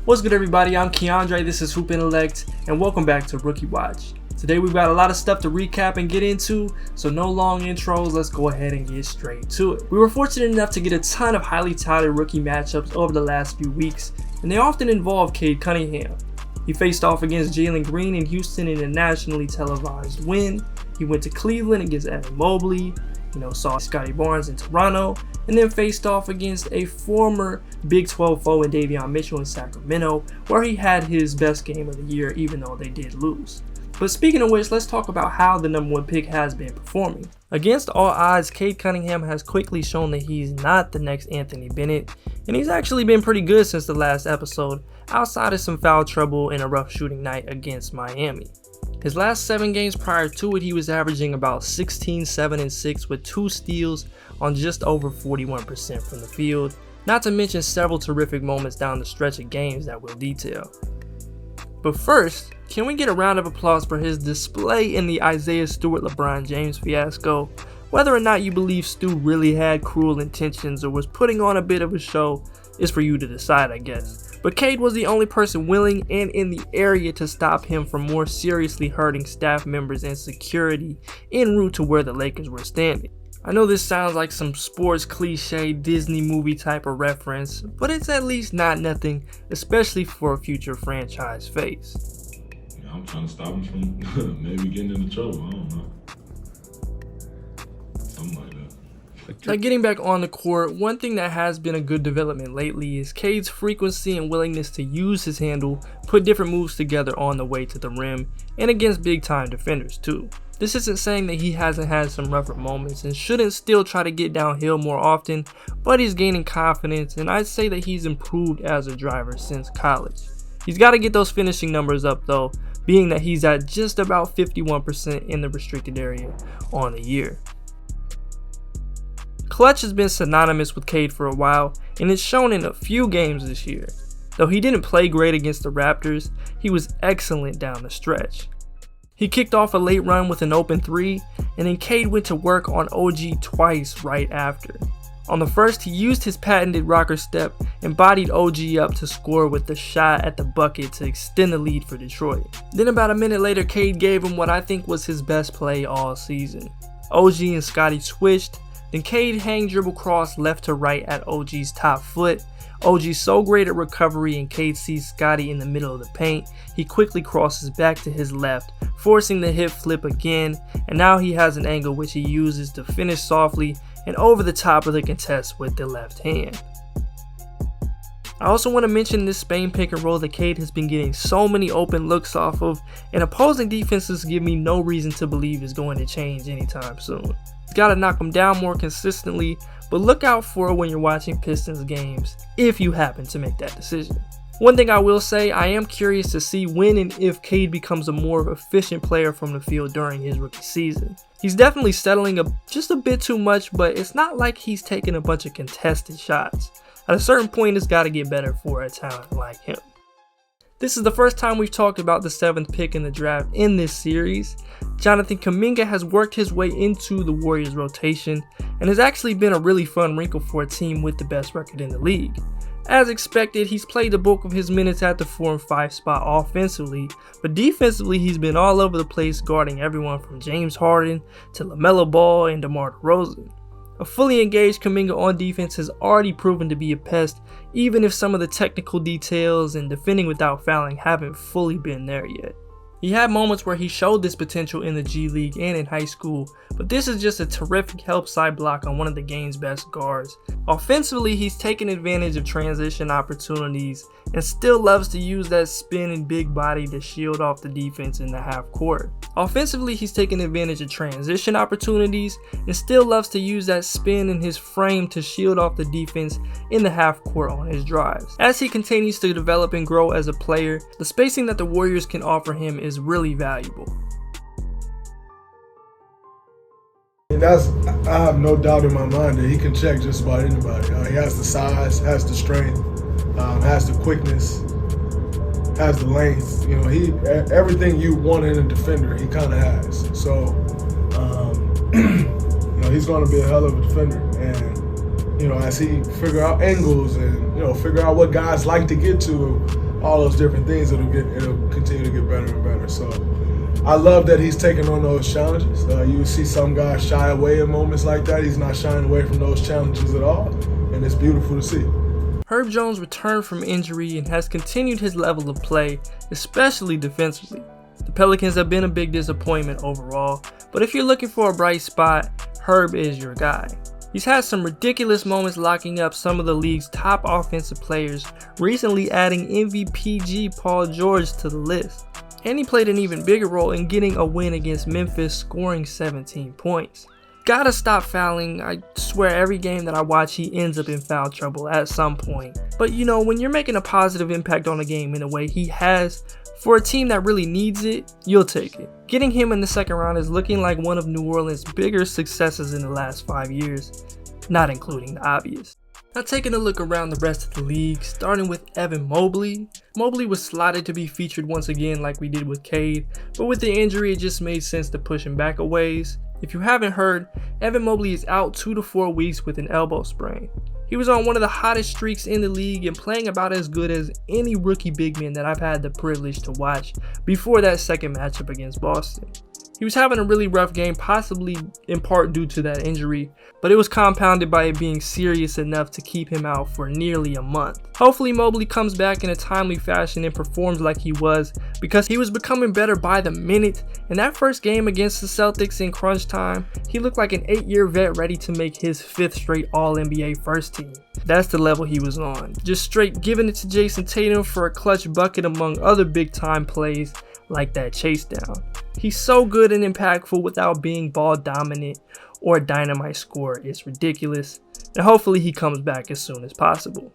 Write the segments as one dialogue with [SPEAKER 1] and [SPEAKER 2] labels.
[SPEAKER 1] What's good, everybody? I'm Keandre, this is Hoop Intellect, and welcome back to Rookie Watch. Today we've got a lot of stuff to recap and get into, so no long intros, let's go ahead and get straight to it. We were fortunate enough to get a ton of highly touted rookie matchups over the last few weeks, and they often involve Cade Cunningham. He faced off against Jalen Green in Houston in a nationally televised win. He went to Cleveland against Mobley, saw Scottie in Toronto, and then faced off against a former Big 12 foe in Davion Mitchell in Sacramento, where he had his best game of the year even though they did lose. But speaking of which, let's talk about how the number one pick has been performing. Against all odds, Cade Cunningham has quickly shown that he's not the next Anthony Bennett, and he's actually been pretty good since the last episode, outside of some foul trouble and a rough shooting night against Miami. His last 7 games prior to it, he was averaging about 16, 7, and 6 with 2 steals on just over 41% from the field, not to mention several terrific moments down the stretch of games that we'll detail. But first, can we get a round of applause for his display in the Isaiah Stewart LeBron James fiasco? Whether or not you believe Stu really had cruel intentions or was putting on a bit of a show is for you to decide, I guess. But Cade was the only person willing and in the area to stop him from more seriously hurting staff members and security en route to where the Lakers were standing. I know this sounds like some sports cliche Disney movie type of reference, but it's at least not nothing, especially for a future franchise face.
[SPEAKER 2] Yeah, I'm trying to stop him from maybe getting into trouble, I don't know. Something like that.
[SPEAKER 1] Now, getting back on the court, one thing that has been a good development lately is Cade's frequency and willingness to use his handle, put different moves together on the way to the rim, and against big time defenders too. This isn't saying that he hasn't had some rougher moments and shouldn't still try to get downhill more often, but he's gaining confidence, and I'd say that he's improved as a driver since college. He's got to get those finishing numbers up though, being that he's at just about 51% in the restricted area on the year. Clutch has been synonymous with Cade for a while, and it's shown in a few games this year. Though he didn't play great against the Raptors, he was excellent down the stretch. He kicked off a late run with an open 3, and then Cade went to work on OG twice right after. On the first, he used his patented rocker step and bodied OG up to score with the shot at the bucket to extend the lead for Detroit. Then about a minute later, Cade gave him what I think was his best play all season. OG and Scottie switched, then Cade hang dribble cross left to right at OG's top foot. OG's so great at recovery and Cade sees Scottie in the middle of the paint, he quickly crosses back to his left, forcing the hip flip again, and now he has an angle which he uses to finish softly and over the top of the contest with the left hand. I also want to mention this Spain pick and roll that Cade has been getting so many open looks off of, and opposing defenses give me no reason to believe is going to change anytime soon. He's got to knock them down more consistently, but look out for it when you're watching Pistons games, if you happen to make that decision. One thing I will say, I am curious to see when and if Cade becomes a more efficient player from the field during his rookie season. He's definitely settling just a bit too much, but it's not like he's taking a bunch of contested shots. At a certain point, it's got to get better for a talent like him. This is the first time we've talked about the 7th pick in the draft in this series. Jonathan Kuminga has worked his way into the Warriors rotation and has actually been a really fun wrinkle for a team with the best record in the league. As expected, he's played the bulk of his minutes at the 4 and 5 spot offensively, but defensively he's been all over the place guarding everyone from James Harden to LaMelo Ball and DeMar DeRozan. A fully engaged Kuminga on defense has already proven to be a pest, even if some of the technical details and defending without fouling haven't fully been there yet. He had moments where he showed this potential in the G League and in high school, but this is just a terrific help side block on one of the game's best guards. Offensively, he's taken advantage of transition opportunities and still loves to use that spin and big body to shield off the defense in the half court. Offensively, he's taken advantage of transition opportunities and still loves to use that spin in his frame to shield off the defense in the half court on his drives. As he continues to develop and grow as a player, the spacing that the Warriors can offer him is really valuable.
[SPEAKER 3] And I have no doubt in my mind that he can check just about anybody. He has the size, has the strength, has the quickness, has the length. Everything you want in a defender, he kind of has. So, he's going to be a hell of a defender. And, as he figure out angles and, figure out what guys like to get to, all those different things, it'll continue to get better and better. So I love that he's taking on those challenges. You see some guys shy away in moments like that. He's not shying away from those challenges at all, and it's beautiful to see.
[SPEAKER 1] Herb Jones returned from injury and has continued his level of play, especially defensively. The Pelicans have been a big disappointment overall, but if you're looking for a bright spot, Herb is your guy. He's had some ridiculous moments locking up some of the league's top offensive players, recently adding MVPG Paul George to the list. And he played an even bigger role in getting a win against Memphis, scoring 17 points. Gotta stop fouling. I swear every game that I watch he ends up in foul trouble at some point. But you know, when you're making a positive impact on a game in a way he has, for a team that really needs it, you'll take it. Getting him in the second round is looking like one of New Orleans' bigger successes in the last 5 years, not including the obvious. Now taking a look around the rest of the league, starting with Evan Mobley. Mobley was slotted to be featured once again like we did with Cade, but with the injury it just made sense to push him back a ways. If you haven't heard, Evan Mobley is out 2 to 4 weeks with an elbow sprain. He was on one of the hottest streaks in the league and playing about as good as any rookie big man that I've had the privilege to watch before that second matchup against Boston. He was having a really rough game, possibly in part due to that injury, but it was compounded by it being serious enough to keep him out for nearly a month. Hopefully Mobley comes back in a timely fashion and performs like he was, because he was becoming better by the minute. In that first game against the Celtics in crunch time, he looked like an 8-year vet ready to make his 5th straight All-NBA first team. That's the level he was on. Just straight giving it to Jason Tatum for a clutch bucket among other big time plays like that chase down. He's so good and impactful without being ball dominant or a dynamite scorer. It's ridiculous, and hopefully he comes back as soon as possible.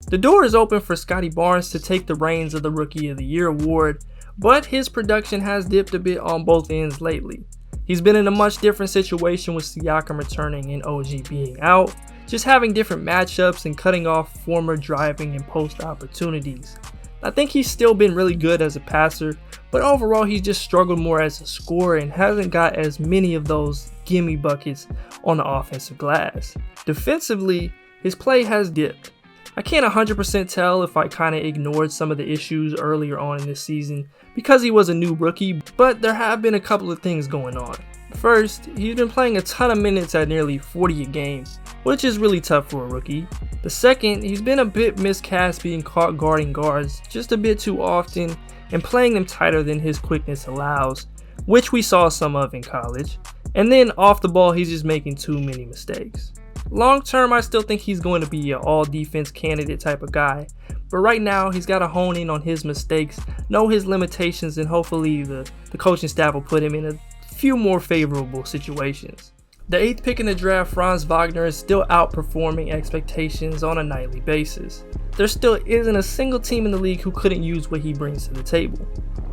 [SPEAKER 1] The door is open for Scottie Barnes to take the reins of the Rookie of the Year award, but his production has dipped a bit on both ends lately. He's been in a much different situation with Siakam returning and OG being out, just having different matchups and cutting off former driving and post opportunities. I think he's still been really good as a passer, but overall he's just struggled more as a scorer and hasn't got as many of those gimme buckets on the offensive glass. Defensively, his play has dipped. I can't 100% tell if I kind of ignored some of the issues earlier on in this season because he was a new rookie, but there have been a couple of things going on. First, he's been playing a ton of minutes at nearly 40 a game, which is really tough for a rookie. The second, he's been a bit miscast being caught guarding guards just a bit too often and playing them tighter than his quickness allows, which we saw some of in college. And then off the ball, he's just making too many mistakes. Long term, I still think he's going to be an all defense candidate type of guy, but right now he's got to hone in on his mistakes, know his limitations, and hopefully the coaching staff will put him in a few more favorable situations. The 8th pick in the draft, Franz Wagner, is still outperforming expectations on a nightly basis. There still isn't a single team in the league who couldn't use what he brings to the table.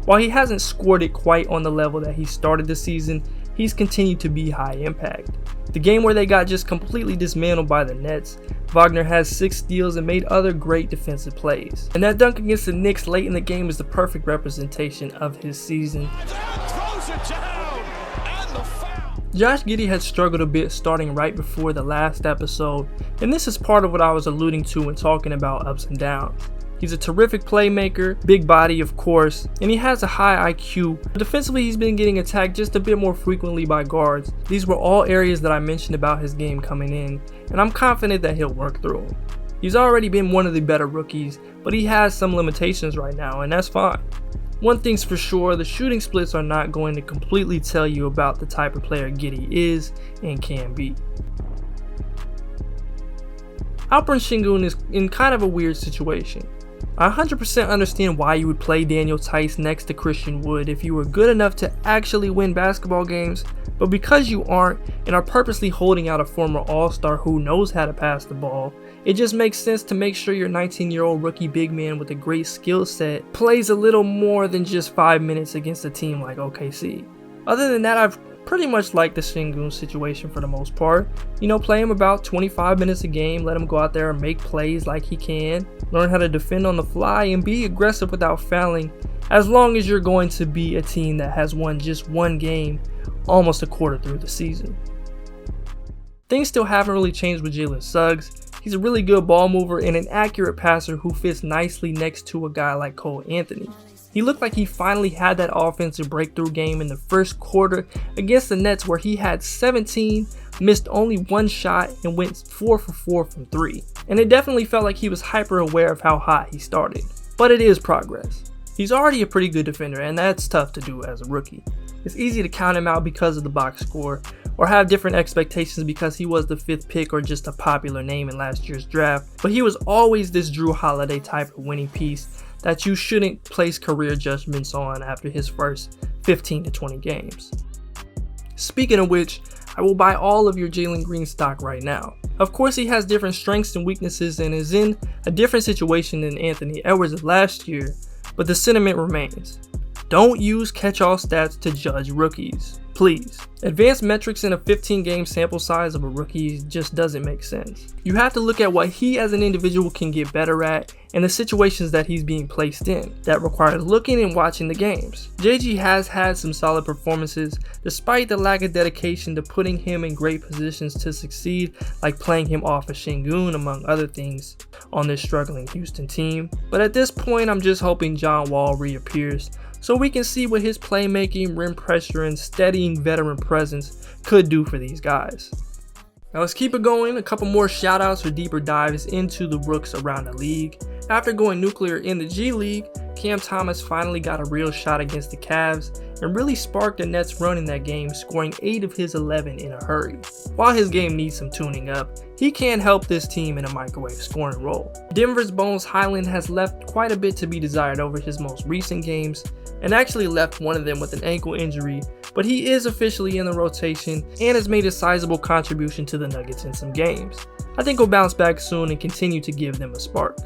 [SPEAKER 1] While he hasn't scored it quite on the level that he started the season, he's continued to be high impact. The game where they got just completely dismantled by the Nets, Wagner has 6 steals and made other great defensive plays. And that dunk against the Knicks late in the game is the perfect representation of his season. Josh Giddey had struggled a bit starting right before the last episode, and this is part of what I was alluding to when talking about ups and downs. He's a terrific playmaker, big body of course, and he has a high IQ. Defensively, he's been getting attacked just a bit more frequently by guards. These were all areas that I mentioned about his game coming in, and I'm confident that he'll work through them. He's already been one of the better rookies, but he has some limitations right now, and that's fine. One thing's for sure, the shooting splits are not going to completely tell you about the type of player Giddey is and can be. Alperen Sengun is in kind of a weird situation. I 100% understand why you would play Daniel Tice next to Christian Wood if you were good enough to actually win basketball games, but because you aren't and are purposely holding out a former All-Star who knows how to pass the ball, it just makes sense to make sure your 19-year-old rookie big man with a great skill set plays a little more than just 5 minutes against a team like OKC. Other than that, I've pretty much liked the Sengun situation for the most part. You know, play him about 25 minutes a game, let him go out there and make plays like he can, learn how to defend on the fly, and be aggressive without fouling, as long as you're going to be a team that has won just one game almost a quarter through the season. Things still haven't really changed with Jalen Suggs. He's a really good ball mover and an accurate passer who fits nicely next to a guy like Cole Anthony. He looked like he finally had that offensive breakthrough game in the first quarter against the Nets, where he had 17, missed only one shot, and went 4 for 4 from 3. And it definitely felt like he was hyper aware of how hot he started. But it is progress. He's already a pretty good defender, and that's tough to do as a rookie. It's easy to count him out because of the box score, or have different expectations because he was the 5th pick or just a popular name in last year's draft, but he was always this Drew Holiday type of winning piece that you shouldn't place career judgments on after his first 15 to 20 games. Speaking of which, I will buy all of your Jalen Green stock right now. Of course, he has different strengths and weaknesses and is in a different situation than Anthony Edwards of last year, but the sentiment remains. Don't use catch-all stats to judge rookies, please. Advanced metrics in a 15-game sample size of a rookie just doesn't make sense. You have to look at what he as an individual can get better at and the situations that he's being placed in. That requires looking and watching the games. JG has had some solid performances despite the lack of dedication to putting him in great positions to succeed, like playing him off of Şengün among other things on this struggling Houston team. But at this point, I'm just hoping John Wall reappears so we can see what his playmaking, rim pressure, and steadying veteran presence could do for these guys. Now let's keep it going. A couple more shout outs or deeper dives into the rooks around the league. After going nuclear in the G League, Cam Thomas finally got a real shot against the Cavs and really sparked the Nets' run in that game, scoring 8 of his 11 in a hurry. While his game needs some tuning up, he can help this team in a microwave scoring role. Denver's Bones Highland has left quite a bit to be desired over his most recent games, and actually left one of them with an ankle injury, but he is officially in the rotation and has made a sizable contribution to the Nuggets in some games. I think he'll bounce back soon and continue to give them a spark.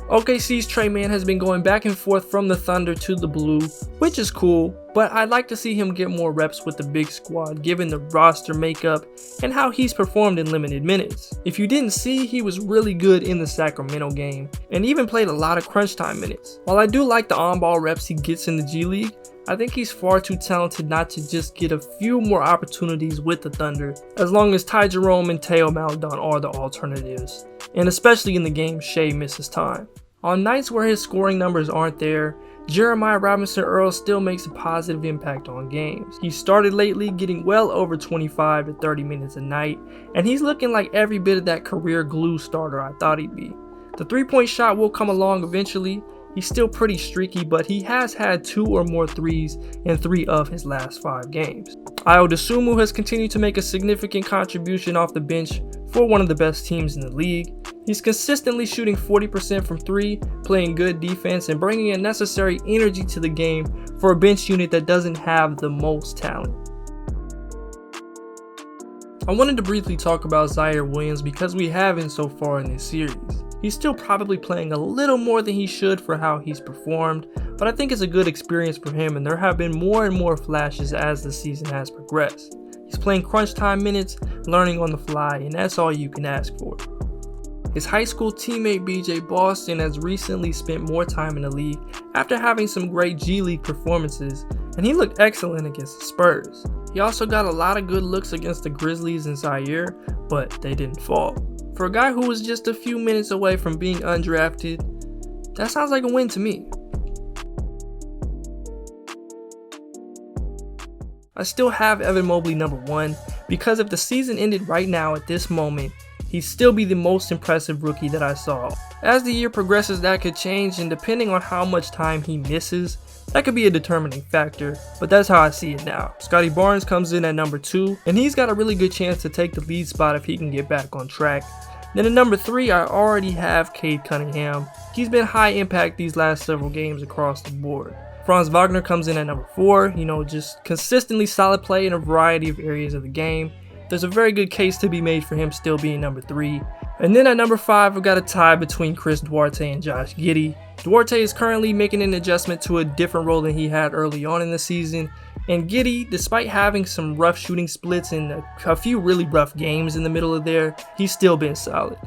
[SPEAKER 1] OKC's Trey Mann has been going back and forth from the Thunder to the Blue, which is cool, but I'd like to see him get more reps with the big squad given the roster makeup and how he's performed in limited minutes. If you didn't see, he was really good in the Sacramento game and even played a lot of crunch time minutes. While I do like the on-ball reps he gets in the G League, I think he's far too talented not to just get a few more opportunities with the Thunder, as long as Ty Jerome and Theo Maledon are the alternatives, and especially in the game Shea misses time. On nights where his scoring numbers aren't there, Jeremiah Robinson-Earl still makes a positive impact on games. He started lately getting well over 25 to 30 minutes a night, and he's looking like every bit of that career glue starter I thought he'd be. The three-point shot will come along eventually. He's still pretty streaky, but he has had 2 or more threes in 3 of his last 5 games. Ayo Dosunmu has continued to make a significant contribution off the bench for one of the best teams in the league. He's consistently shooting 40% from 3, playing good defense, and bringing a necessary energy to the game for a bench unit that doesn't have the most talent. I wanted to briefly talk about Zaire Williams because we haven't so far in this series. He's still probably playing a little more than he should for how he's performed, but I think it's a good experience for him, and there have been more and more flashes as the season has progressed. He's playing crunch time minutes, learning on the fly, and that's all you can ask for. His high school teammate BJ Boston has recently spent more time in the league after having some great G League performances, and he looked excellent against the Spurs. He also got a lot of good looks against the Grizzlies and Zaire, but they didn't fall. For a guy who was just a few minutes away from being undrafted, that sounds like a win to me. I still have Evan Mobley number 1 because if the season ended right now at this moment, he'd still be the most impressive rookie that I saw. As the year progresses, that could change, and depending on how much time he misses, that could be a determining factor, but that's how I see it now. Scottie Barnes comes in at number 2, and he's got a really good chance to take the lead spot if he can get back on track. Then at number 3, I already have Cade Cunningham. He's been high impact these last several games across the board. Franz Wagner comes in at number 4, just consistently solid play in a variety of areas of the game. There's a very good case to be made for him still being number 3. And then at number 5, I've got a tie between Chris Duarte and Josh Giddey. Duarte is currently making an adjustment to a different role than he had early on in the season. And Giddey, despite having some rough shooting splits and a few really rough games in the middle of there, he's still been solid.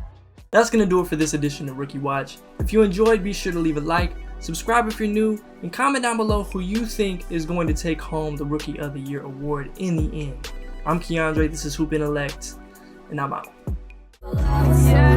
[SPEAKER 1] That's going to do it for this edition of Rookie Watch. If you enjoyed, be sure to leave a like, subscribe if you're new, and comment down below who you think is going to take home the Rookie of the Year award in the end. I'm Keandre, this is Hoop Intellect, and I'm out.
[SPEAKER 4] Yeah.